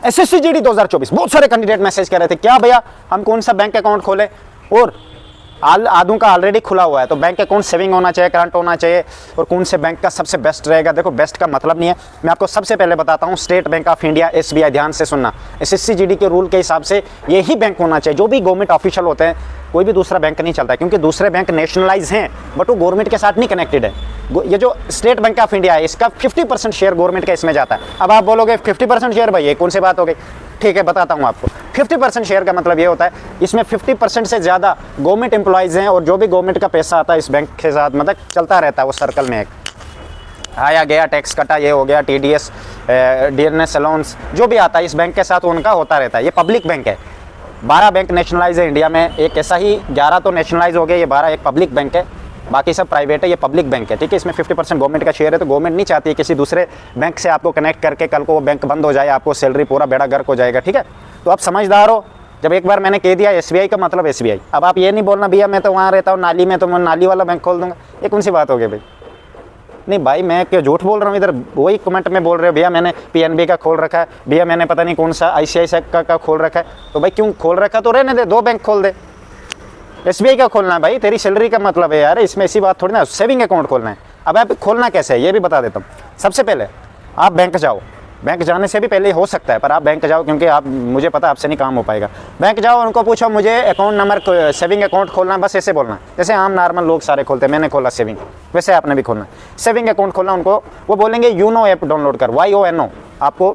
SSCGD 2024 बहुत सारे candidate message कर रहे थे, क्या भैया हम कौन सा बैंक अकाउंट खोले, और आधों का ऑलरेडी खुला हुआ है, तो बैंक अकाउंट सेविंग होना चाहिए, करंट होना चाहिए, और कौन से बैंक का सबसे बेस्ट रहेगा। देखो बेस्ट का मतलब नहीं है, मैं आपको सबसे पहले बताता हूँ, state bank of India SBI, ध्यान से सुनना। SSCGD के रूल के हिसाब से यही बैंक होना चाहिए, जो भी गवर्नमेंट ऑफिशियल होते हैं, कोई भी दूसरा बैंक नहीं चलता, क्योंकि दूसरे बैंक नेशनलाइज हैं बट वो गवर्नमेंट के साथ नहीं कनेक्टेड है। ये जो स्टेट बैंक ऑफ इंडिया है, इसका 50% शेयर गवर्नमेंट का इसमें जाता है। अब आप बोलोगे 50% शेयर, भाई ये कौन सी बात हो गई, ठीक है बताता हूँ आपको। 50% शेयर का मतलब ये होता है, इसमें 50% से ज़्यादा गवर्नमेंट एम्प्लॉइज़ हैं, और जो भी गवर्नमेंट का पैसा आता है इस बैंक के साथ, मतलब चलता रहता है वो सर्कल में, एक आया गया, टैक्स कटा, ये हो गया, TDS, DNS अलाउंस, जो भी आता है इस बैंक के साथ उनका होता रहता है। ये पब्लिक बैंक है। 12 बैंक नेशनलाइज है इंडिया में, एक ऐसा ही 11 तो नेशनलाइज हो गया, ये 12 एक पब्लिक बैंक है, बाकी सब प्राइवेट है, ये पब्लिक बैंक है, ठीक है। इसमें 50% गवर्नमेंट का शेयर है, तो गवर्नमेंट नहीं चाहती है किसी दूसरे बैंक से आपको कनेक्ट करके कल को वो बैंक बंद हो जाए, आपको सैलरी पूरा बेड़ा गर्क हो जाएगा, ठीक है। तो आप समझदार हो, जब एक बार मैंने कह दिया SBI का मतलब SBI, अब आप ये नहीं बोलना भैया मैं तो वहाँ रहता हूँ नाली में, तो मैं नाली वाला बैंक खोल दूँगा, ये कौन सी बात हो गई भाई। नहीं भाई मैं क्यों झूठ बोल रहा हूँ, इधर वही कमेंट में बोल रहे हो भैया मैंने PNB का खोल रखा है, भैया मैंने पता नहीं कौन सा ICICI का खोल रखा है, तो भाई क्यों खोल रखा, तो रहने दे, 2 बैंक खोल दे। SBI का खोलना है भाई, तेरी सैलरी का मतलब है यार, इसमें ऐसी बात थोड़ी ना, सेविंग अकाउंट खोलना है। अब आप खोलना कैसे है ये भी बता देता हूँ। सबसे पहले आप बैंक जाओ, बैंक जाने से भी पहले हो सकता है, पर आप बैंक जाओ, क्योंकि आप, मुझे पता आपसे नहीं काम हो पाएगा। बैंक जाओ, उनको पूछो मुझे अकाउंट नंबर, सेविंग अकाउंट खोलना, बस ऐसे बोलना, जैसे आम नॉर्मल लोग सारे खोलते हैं, मैंने खोला सेविंग, वैसे आपने भी खोलना सेविंग अकाउंट खोलना। उनको वो बोलेंगे यूनो ऐप डाउनलोड कर, YONO, आपको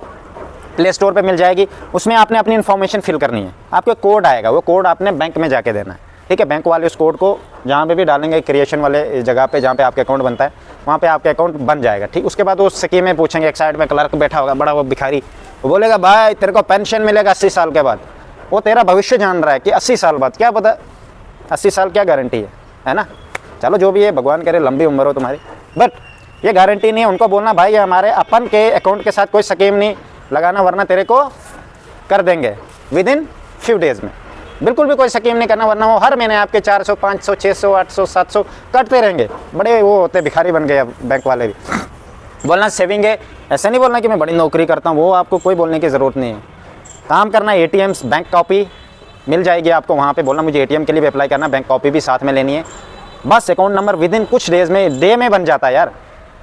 प्ले स्टोर पर मिल जाएगी, उसमें आपने अपनी इन्फॉर्मेशन फिल करनी है, आपको कोड आएगा, वो कोड आपने बैंक में जाके देना है, ठीक है। बैंक वाले उस कोड को जहाँ पे भी डालेंगे, क्रिएशन वाले जगह पे जहाँ पे आपका अकाउंट बनता है, वहाँ पे आपका अकाउंट बन जाएगा, ठीक। उसके बाद वो स्कीम में पूछेंगे, एक साइड में क्लर्क बैठा होगा बड़ा वो भिखारी, वो बोलेगा भाई तेरे को पेंशन मिलेगा 80 साल के बाद। वो तेरा भविष्य जान रहा है कि 80 साल बाद, क्या पता 80 साल क्या गारंटी है ना। चलो जो भी है, भगवान करे लंबी उम्र हो तुम्हारी, बट ये गारंटी नहीं है। उनको बोलना भाई हमारे अपन के अकाउंट के साथ कोई स्कीम नहीं लगाना, वरना तेरे को कर देंगे विदिन फ्यू डेज़ में। बिल्कुल भी कोई स्कीम नहीं करना, वरना वो हर महीने आपके 400, 500, 600, 800, 700 कटते रहेंगे। बड़े वो होते भिखारी बन गए अब बैंक वाले भी। बोलना सेविंग है, ऐसा नहीं बोलना कि मैं बड़ी नौकरी करता हूँ, वो आपको कोई बोलने की ज़रूरत नहीं है। काम करना, ATMs, बैंक कॉपी मिल जाएगी आपको, वहाँ पे बोलना मुझे ATM के लिए भी अप्लाई करना, बैंक कॉपी भी साथ में लेनी है। बस अकाउंट नंबर विदिन कुछ डेज़ में, डे में बन जाता है यार।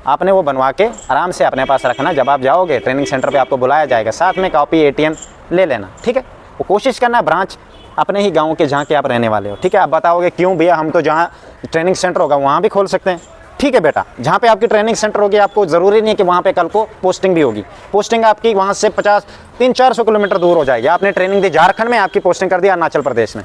आपने वो बनवा के आराम से अपने पास रखना, जब आप जाओगे ट्रेनिंग सेंटर पर आपको बुलाया जाएगा, साथ में कॉपी ATM ले लेना, ठीक है। वो कोशिश करना ब्रांच अपने ही गांव के जहाँ के आप रहने वाले हो, ठीक है। आप बताओगे क्यों भैया, हम तो जहाँ ट्रेनिंग सेंटर होगा वहाँ भी खोल सकते हैं, ठीक है बेटा। जहाँ पे आपकी ट्रेनिंग सेंटर होगी, आपको ज़रूरी नहीं है कि वहाँ पे कल को पोस्टिंग भी होगी। पोस्टिंग आपकी वहाँ से 300-400 किलोमीटर दूर हो जाएगी। आपने ट्रेनिंग दी झारखंड में, आपकी पोस्टिंग कर दी अरुणाचल प्रदेश में,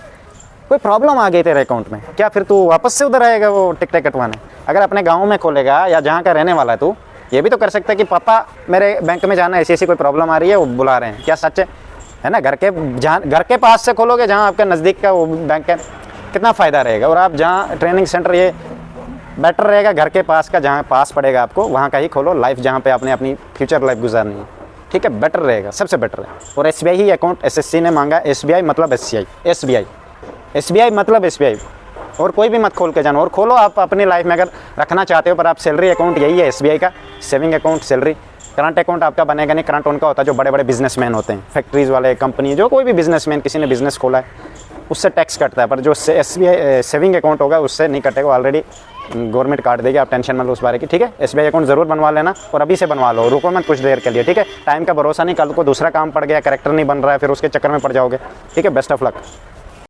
कोई प्रॉब्लम आ गई तेरे अकाउंट में, क्या फिर तू वापस से उधर आएगा वो टिकटें कटवाने? अगर अपने गाँव में खोलेगा या जहाँ का रहने वाला है तू, ये भी तो कर सकता है कि पापा मेरे बैंक में जाना, ऐसी कोई प्रॉब्लम आ रही है, वो बुला रहे हैं, क्या सच है ना। घर के पास से खोलोगे, जहाँ आपका नज़दीक का वो बैंक है, कितना फ़ायदा रहेगा। और आप जहाँ ट्रेनिंग सेंटर, ये बेटर रहेगा घर के पास का, जहाँ पास पड़ेगा आपको वहाँ का ही खोलो, लाइफ जहाँ पे आपने अपनी फ्यूचर लाइफ गुजारनी है, ठीक है। बेटर रहेगा, सबसे बेटर है। और SBI ही अकाउंट SSC ने मांगा, SBI मतलब SBI मतलब SBI, और कोई भी मत खोल के जाना। और खोलो आप अपनी लाइफ में अगर रखना चाहते हो, पर आप सैलरी अकाउंट यही है SBI का, saving account, salary. Current account आपका बनेगा नहीं, करंट उनका होता है जो बड़े बड़े बिजनेसमैन होते हैं, फैक्ट्रीज़ वाले, कंपनी, जो कोई भी बिजनेसमैन, किसी ने बिजनेस खोला है उससे टैक्स कटता है, पर जो SBI सेविंग अकाउंट होगा उससे नहीं कटेगा, ऑलरेडी गवर्नमेंट काट देगी, आप टेंशन मत लो उस बारे की, ठीक है। SBI अकाउंट ज़रूर बनवा लेना, और अभी से बनवा लो, रुको मत कुछ देर के लिए, ठीक है। टाइम का भरोसा नहीं, कल को दूसरा काम पड़ गया, करेक्टर नहीं बन रहा है, फिर उसके चक्कर में पड़ जाओगे, ठीक है। Best of luck.